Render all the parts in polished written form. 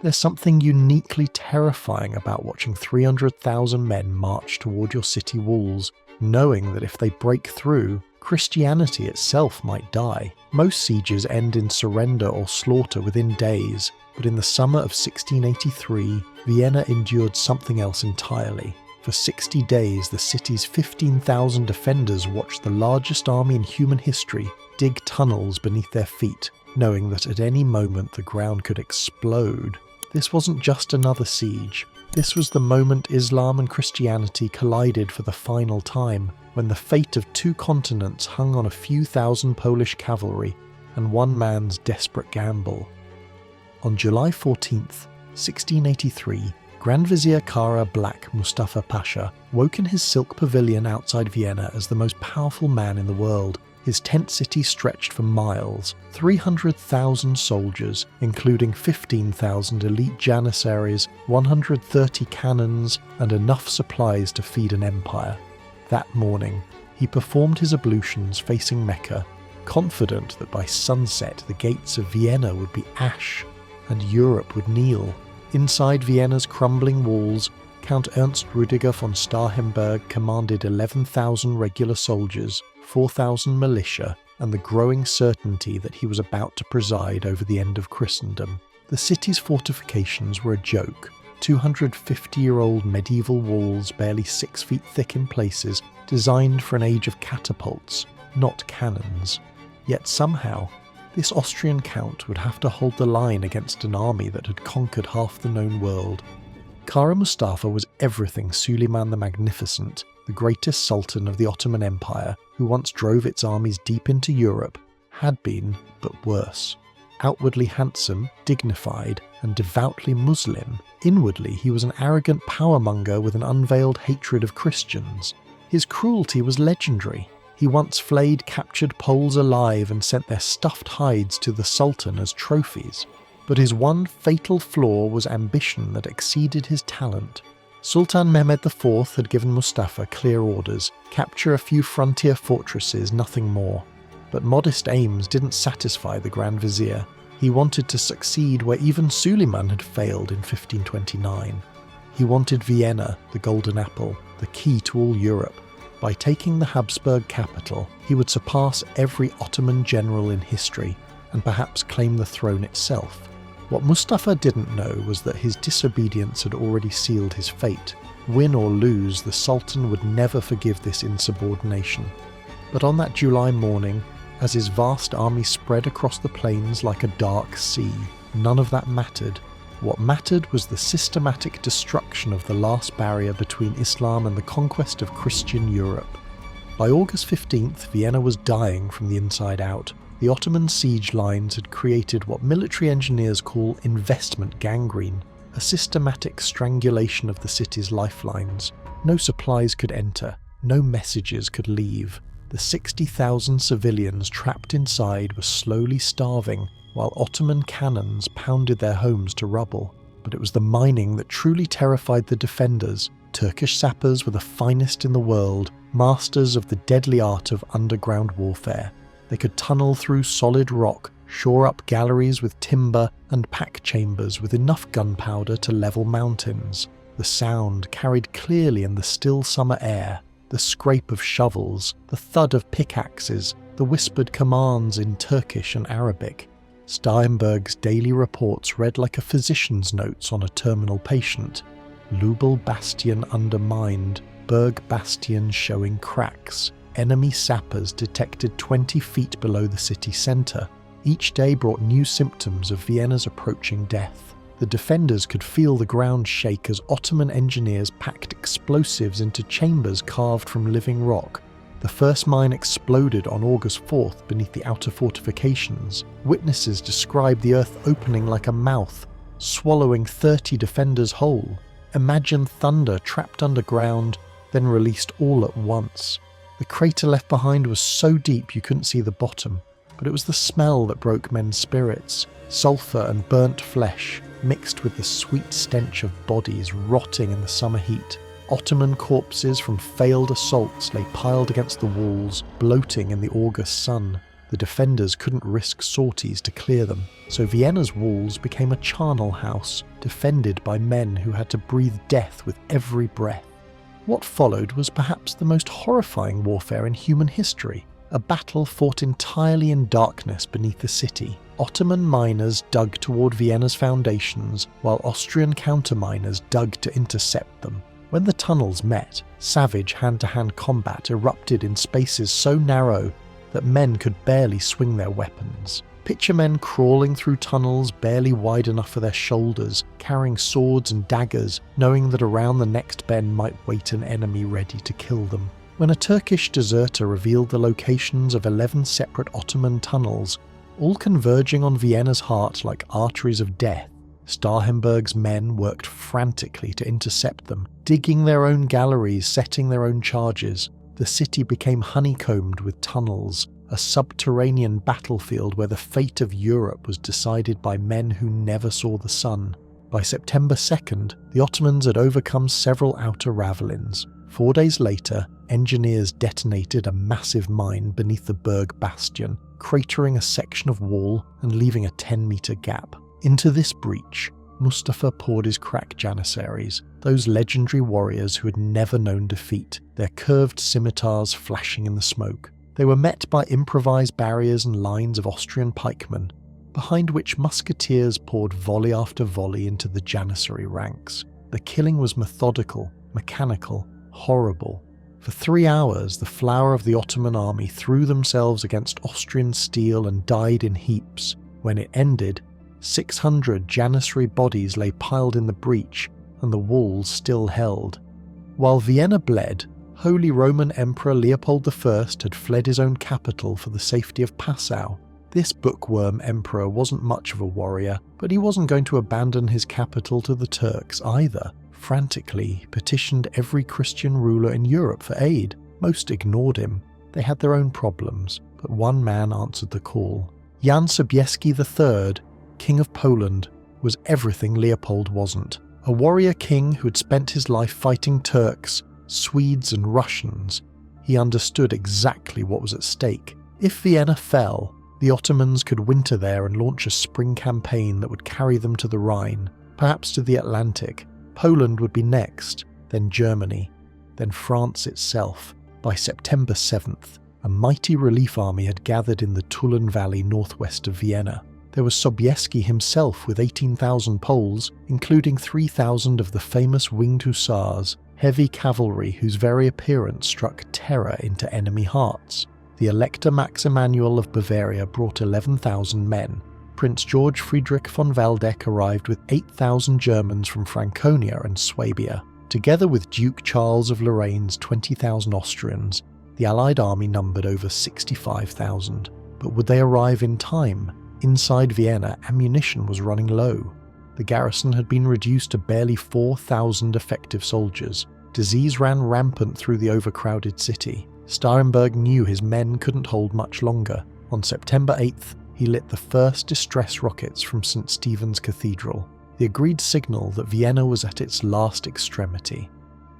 There's something uniquely terrifying about watching 300,000 men march toward your city walls, knowing that if they break through, Christianity itself might die. Most sieges end in surrender or slaughter within days, but in the summer of 1683, Vienna endured something else entirely. For 60 days, the city's 15,000 defenders watched the largest army in human history dig tunnels beneath their feet, knowing that at any moment the ground could explode. This wasn't just another siege. This was the moment Islam and Christianity collided for the final time, when the fate of two continents hung on a few thousand Polish cavalry and one man's desperate gamble. On July 14th, 1683, Grand Vizier Kara Black Mustafa Pasha woke in his silk pavilion outside Vienna as the most powerful man in the world. His tent city stretched for miles, 300,000 soldiers, including 15,000 elite janissaries, 130 cannons, and enough supplies to feed an empire. That morning, he performed his ablutions facing Mecca, confident that by sunset the gates of Vienna would be ash, and Europe would kneel. Inside Vienna's crumbling walls, Count Ernst Rüdiger von Starhemberg commanded 11,000 regular soldiers, 4,000 militia, and the growing certainty that he was about to preside over the end of Christendom. The city's fortifications were a joke. 250-year-old medieval walls barely 6 feet thick in places, designed for an age of catapults, not cannons. Yet somehow, this Austrian count would have to hold the line against an army that had conquered half the known world. Kara Mustafa was everything Suleiman the Magnificent, the greatest sultan of the Ottoman Empire, who once drove its armies deep into Europe, had been, but worse. Outwardly handsome, dignified, and devoutly Muslim, inwardly he was an arrogant powermonger with an unveiled hatred of Christians. His cruelty was legendary. He once flayed captured Poles alive and sent their stuffed hides to the Sultan as trophies. But his one fatal flaw was ambition that exceeded his talent. Sultan Mehmed IV had given Mustafa clear orders: capture a few frontier fortresses, nothing more. But modest aims didn't satisfy the Grand Vizier. He wanted to succeed where even Suleiman had failed in 1529. He wanted Vienna, the Golden Apple, the key to all Europe. By taking the Habsburg capital, he would surpass every Ottoman general in history, and perhaps claim the throne itself. What Mustafa didn't know was that his disobedience had already sealed his fate. Win or lose, the Sultan would never forgive this insubordination. But on that July morning, as his vast army spread across the plains like a dark sea, none of that mattered. What mattered was the systematic destruction of the last barrier between Islam and the conquest of Christian Europe. By August 15th, Vienna was dying from the inside out. The Ottoman siege lines had created what military engineers call investment gangrene, a systematic strangulation of the city's lifelines. No supplies could enter, no messages could leave. The 60,000 civilians trapped inside were slowly starving, while Ottoman cannons pounded their homes to rubble. But it was the mining that truly terrified the defenders. Turkish sappers were the finest in the world, masters of the deadly art of underground warfare. They could tunnel through solid rock, shore up galleries with timber, and pack chambers with enough gunpowder to level mountains. The sound carried clearly in the still summer air. The scrape of shovels, the thud of pickaxes, the whispered commands in Turkish and Arabic. Steinberg's daily reports read like a physician's notes on a terminal patient. Lubel bastion undermined, Berg bastion showing cracks. Enemy sappers detected 20 feet below the city centre. Each day brought new symptoms of Vienna's approaching death. The defenders could feel the ground shake as Ottoman engineers packed explosives into chambers carved from living rock. The first mine exploded on August 4th beneath the outer fortifications. Witnesses described the earth opening like a mouth, swallowing 30 defenders whole. Imagine thunder trapped underground, then released all at once. The crater left behind was so deep you couldn't see the bottom, but it was the smell that broke men's spirits. Sulphur and burnt flesh, mixed with the sweet stench of bodies rotting in the summer heat. Ottoman corpses from failed assaults lay piled against the walls, bloating in the August sun. The defenders couldn't risk sorties to clear them, so Vienna's walls became a charnel house, defended by men who had to breathe death with every breath. What followed was perhaps the most horrifying warfare in human history, a battle fought entirely in darkness beneath the city. Ottoman miners dug toward Vienna's foundations, while Austrian counterminers dug to intercept them. When the tunnels met, savage hand-to-hand combat erupted in spaces so narrow that men could barely swing their weapons. Picture men crawling through tunnels barely wide enough for their shoulders, carrying swords and daggers, knowing that around the next bend might wait an enemy ready to kill them. When a Turkish deserter revealed the locations of 11 separate Ottoman tunnels, all converging on Vienna's heart like arteries of death, Starhemberg's men worked frantically to intercept them, digging their own galleries, setting their own charges. The city became honeycombed with tunnels, a subterranean battlefield where the fate of Europe was decided by men who never saw the sun. By September 2nd, the Ottomans had overcome several outer ravelins. 4 days later, engineers detonated a massive mine beneath the Berg bastion, cratering a section of wall and leaving a 10-metre gap. Into this breach, Mustafa poured his crack janissaries, those legendary warriors who had never known defeat, their curved scimitars flashing in the smoke. They were met by improvised barriers and lines of Austrian pikemen, behind which musketeers poured volley after volley into the janissary ranks. The killing was methodical, mechanical, horrible. For 3 hours, the flower of the Ottoman army threw themselves against Austrian steel and died in heaps. When it ended, 600 janissary bodies lay piled in the breach, and the walls still held. While Vienna bled, Holy Roman Emperor Leopold I had fled his own capital for the safety of Passau. This bookworm emperor wasn't much of a warrior, but he wasn't going to abandon his capital to the Turks either. Frantically, he petitioned every Christian ruler in Europe for aid. Most ignored him. They had their own problems, but one man answered the call. Jan Sobieski III, King of Poland, was everything Leopold wasn't. A warrior king who had spent his life fighting Turks, Swedes and Russians. He understood exactly what was at stake. If Vienna fell, the Ottomans could winter there and launch a spring campaign that would carry them to the Rhine, perhaps to the Atlantic. Poland would be next, then Germany, then France itself. By September 7th, a mighty relief army had gathered in the Tulen Valley northwest of Vienna. There was Sobieski himself with 18,000 Poles, including 3,000 of the famous Winged Hussars, heavy cavalry whose very appearance struck terror into enemy hearts. The Elector Max Emanuel of Bavaria brought 11,000 men. Prince George Friedrich von Waldeck arrived with 8,000 Germans from Franconia and Swabia. Together with Duke Charles of Lorraine's 20,000 Austrians, the Allied army numbered over 65,000. But would they arrive in time? Inside Vienna, ammunition was running low. The garrison had been reduced to barely 4,000 effective soldiers. Disease ran rampant through the overcrowded city. Starhemberg knew his men couldn't hold much longer. On September 8th, he lit the first distress rockets from St. Stephen's Cathedral, the agreed signal that Vienna was at its last extremity.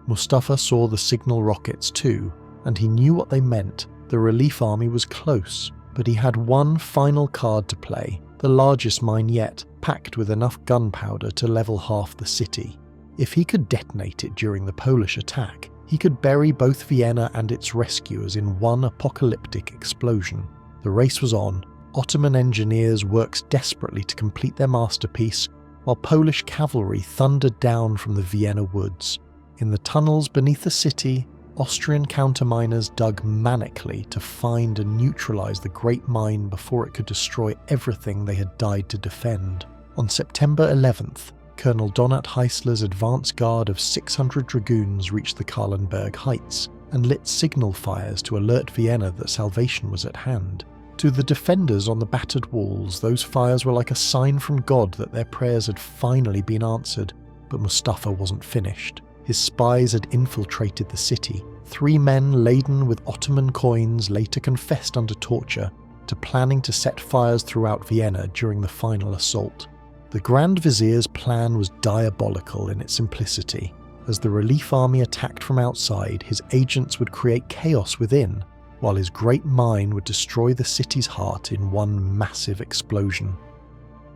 Mustafa saw the signal rockets too, and he knew what they meant. The relief army was close, but he had one final card to play, the largest mine yet, packed with enough gunpowder to level half the city. If he could detonate it during the Polish attack, he could bury both Vienna and its rescuers in one apocalyptic explosion. The race was on. Ottoman engineers worked desperately to complete their masterpiece, while Polish cavalry thundered down from the Vienna woods. In the tunnels beneath the city, Austrian counterminers dug manically to find and neutralize the great mine before it could destroy everything they had died to defend. On September 11th, Colonel Donat Heisler's advance guard of 600 dragoons reached the Kahlenberg Heights and lit signal fires to alert Vienna that salvation was at hand. To the defenders on the battered walls, those fires were like a sign from God that their prayers had finally been answered. But Mustafa wasn't finished. His spies had infiltrated the city. 3 men laden with Ottoman coins later confessed under torture to planning to set fires throughout Vienna during the final assault. The Grand Vizier's plan was diabolical in its simplicity. As the relief army attacked from outside, his agents would create chaos within. while his great mine would destroy the city's heart in one massive explosion.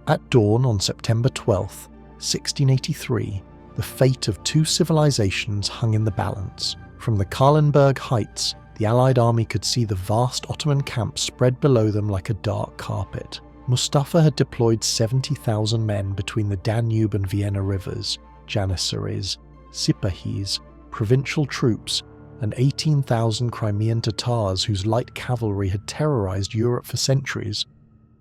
At dawn on September 12th, 1683, the fate of two civilizations hung in the balance. From the Kahlenberg Heights, the Allied army could see the vast Ottoman camp spread below them like a dark carpet. Mustafa had deployed 70,000 men between the Danube and Vienna rivers, Janissaries, Sipahis, provincial troops, and 18,000 Crimean Tatars whose light cavalry had terrorized Europe for centuries.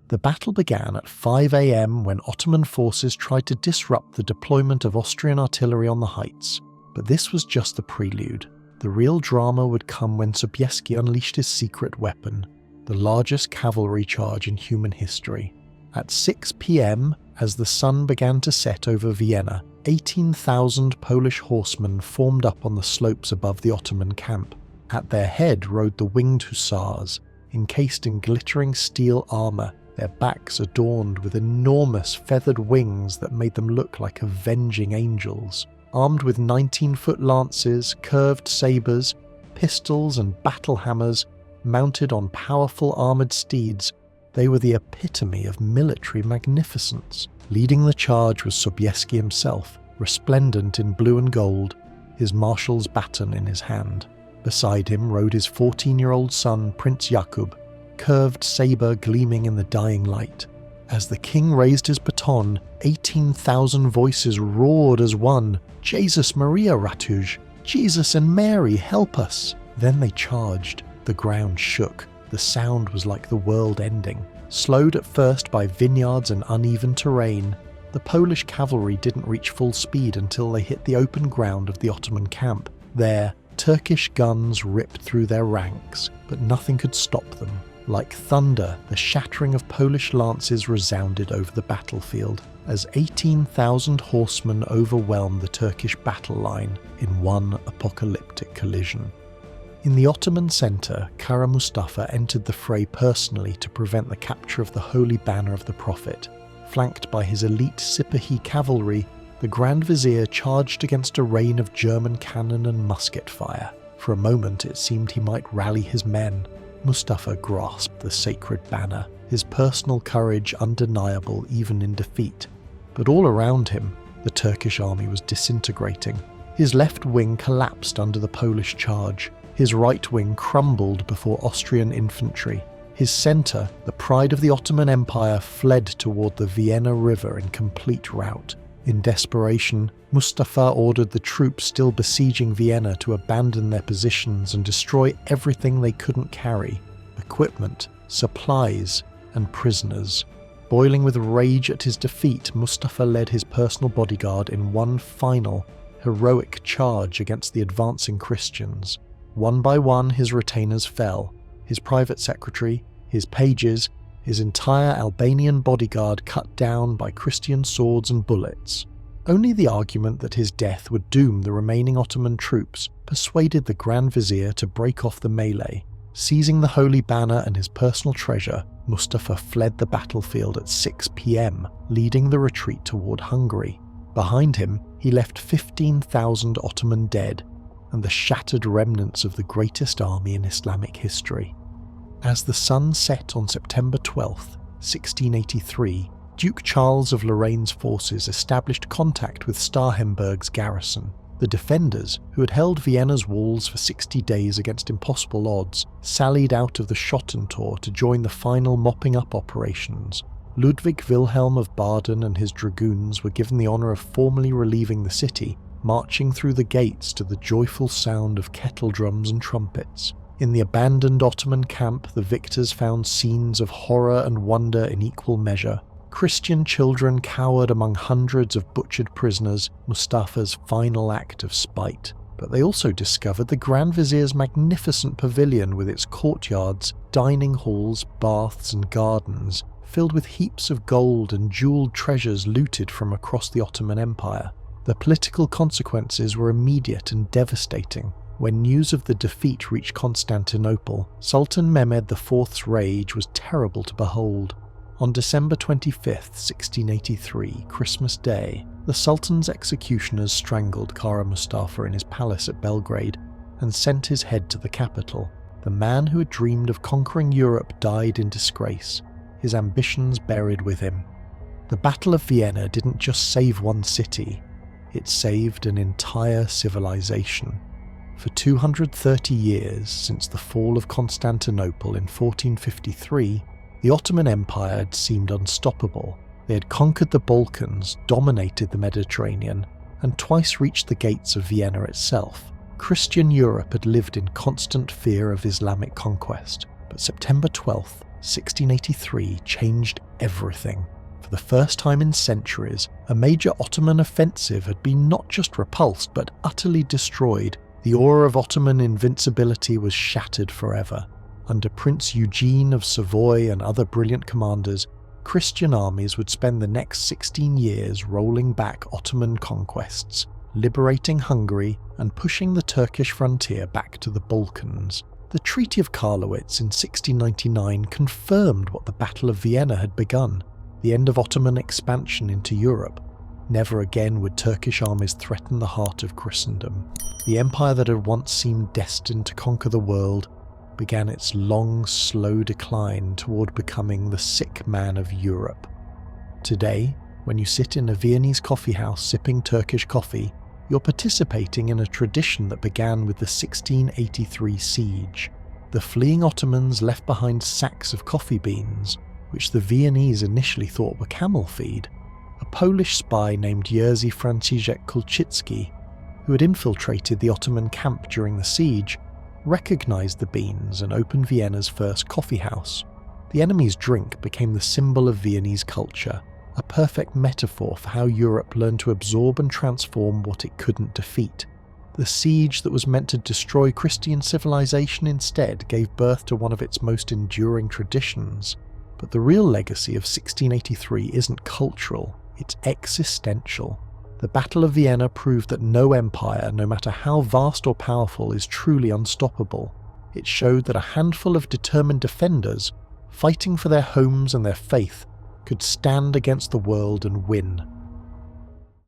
The battle began at 5 a.m. when Ottoman forces tried to disrupt the deployment of Austrian artillery on the heights. But this was just the prelude. The real drama would come when Sobieski unleashed his secret weapon, the largest cavalry charge in human history. At 6 p.m., as the sun began to set over Vienna, 18,000 Polish horsemen formed up on the slopes above the Ottoman camp. At their head rode the Winged Hussars, encased in glittering steel armour, their backs adorned with enormous feathered wings that made them look like avenging angels. Armed with 19-foot lances, curved sabres, pistols and battle hammers, mounted on powerful armoured steeds, they were the epitome of military magnificence. Leading the charge was Sobieski himself, resplendent in blue and gold, his marshal's baton in his hand. Beside him rode his 14-year-old son, Prince Jakub, curved sabre gleaming in the dying light. As the king raised his baton, 18,000 voices roared as one, "Jesus Maria, Ratuj! Jesus and Mary, help us!" Then they charged. The ground shook. The sound was like the world ending. Slowed at first by vineyards and uneven terrain, the Polish cavalry didn't reach full speed until they hit the open ground of the Ottoman camp. There, Turkish guns ripped through their ranks, but nothing could stop them. Like thunder, the shattering of Polish lances resounded over the battlefield, as 18,000 horsemen overwhelmed the Turkish battle line in one apocalyptic collision. In the Ottoman centre, Kara Mustafa entered the fray personally to prevent the capture of the holy banner of the Prophet. Flanked by his elite Sipahi cavalry, the Grand Vizier charged against a rain of German cannon and musket fire. For a moment it seemed he might rally his men. Mustafa grasped the sacred banner, his personal courage undeniable even in defeat. But all around him, the Turkish army was disintegrating. His left wing collapsed under the Polish charge. His right wing crumbled before Austrian infantry. His centre, the pride of the Ottoman Empire, fled toward the Vienna River in complete rout. In desperation, Mustafa ordered the troops still besieging Vienna to abandon their positions and destroy everything they couldn't carry: equipment, supplies, and prisoners. Boiling with rage at his defeat, Mustafa led his personal bodyguard in one final, heroic charge against the advancing Christians. One by one his retainers fell, his private secretary, his pages, his entire Albanian bodyguard cut down by Christian swords and bullets. Only the argument that his death would doom the remaining Ottoman troops persuaded the Grand Vizier to break off the melee. Seizing the holy banner and his personal treasure, Mustafa fled the battlefield at 6 p.m, leading the retreat toward Hungary. Behind him, he left 15,000 Ottoman dead, and the shattered remnants of the greatest army in Islamic history. As the sun set on September 12, 1683, Duke Charles of Lorraine's forces established contact with Starhemberg's garrison. The defenders, who had held Vienna's walls for 60 days against impossible odds, sallied out of the Schottentor to join the final mopping-up operations. Ludwig Wilhelm of Baden and his dragoons were given the honour of formally relieving the city, marching through the gates to the joyful sound of kettle drums and trumpets. In the abandoned Ottoman camp, the victors found scenes of horror and wonder in equal measure. Christian children cowered among hundreds of butchered prisoners, Mustafa's final act of spite. But they also discovered the Grand Vizier's magnificent pavilion with its courtyards, dining halls, baths and gardens, filled with heaps of gold and jewelled treasures looted from across the Ottoman Empire. The political consequences were immediate and devastating. When news of the defeat reached Constantinople, Sultan Mehmed IV's rage was terrible to behold. On December 25, 1683, Christmas Day, the Sultan's executioners strangled Kara Mustafa in his palace at Belgrade and sent his head to the capital. The man who had dreamed of conquering Europe died in disgrace, his ambitions buried with him. The Battle of Vienna didn't just save one city, it saved an entire civilization. For 230 years since the fall of Constantinople in 1453, the Ottoman Empire had seemed unstoppable. They had conquered the Balkans, dominated the Mediterranean, and twice reached the gates of Vienna itself. Christian Europe had lived in constant fear of Islamic conquest, but September 12th, 1683 changed everything. For the first time in centuries, a major Ottoman offensive had been not just repulsed but utterly destroyed. The aura of Ottoman invincibility was shattered forever. Under Prince Eugene of Savoy and other brilliant commanders, Christian armies would spend the next 16 years rolling back Ottoman conquests, liberating Hungary and pushing the Turkish frontier back to the Balkans. The Treaty of Karlowitz in 1699 confirmed what the Battle of Vienna had begun, the end of Ottoman expansion into Europe. Never again would Turkish armies threaten the heart of Christendom. The empire that had once seemed destined to conquer the world began its long, slow decline toward becoming the sick man of Europe. Today, when you sit in a Viennese coffee house sipping Turkish coffee, you're participating in a tradition that began with the 1683 siege. The fleeing Ottomans left behind sacks of coffee beans, which the Viennese initially thought were camel feed. A Polish spy named Jerzy Franciszek Kulczycki, who had infiltrated the Ottoman camp during the siege, recognized the beans and opened Vienna's first coffee house. The enemy's drink became the symbol of Viennese culture, a perfect metaphor for how Europe learned to absorb and transform what it couldn't defeat. The siege that was meant to destroy Christian civilization instead gave birth to one of its most enduring traditions. But the real legacy of 1683 isn't cultural, it's existential. The Battle of Vienna proved that no empire, no matter how vast or powerful, is truly unstoppable. It showed that a handful of determined defenders, fighting for their homes and their faith, could stand against the world and win.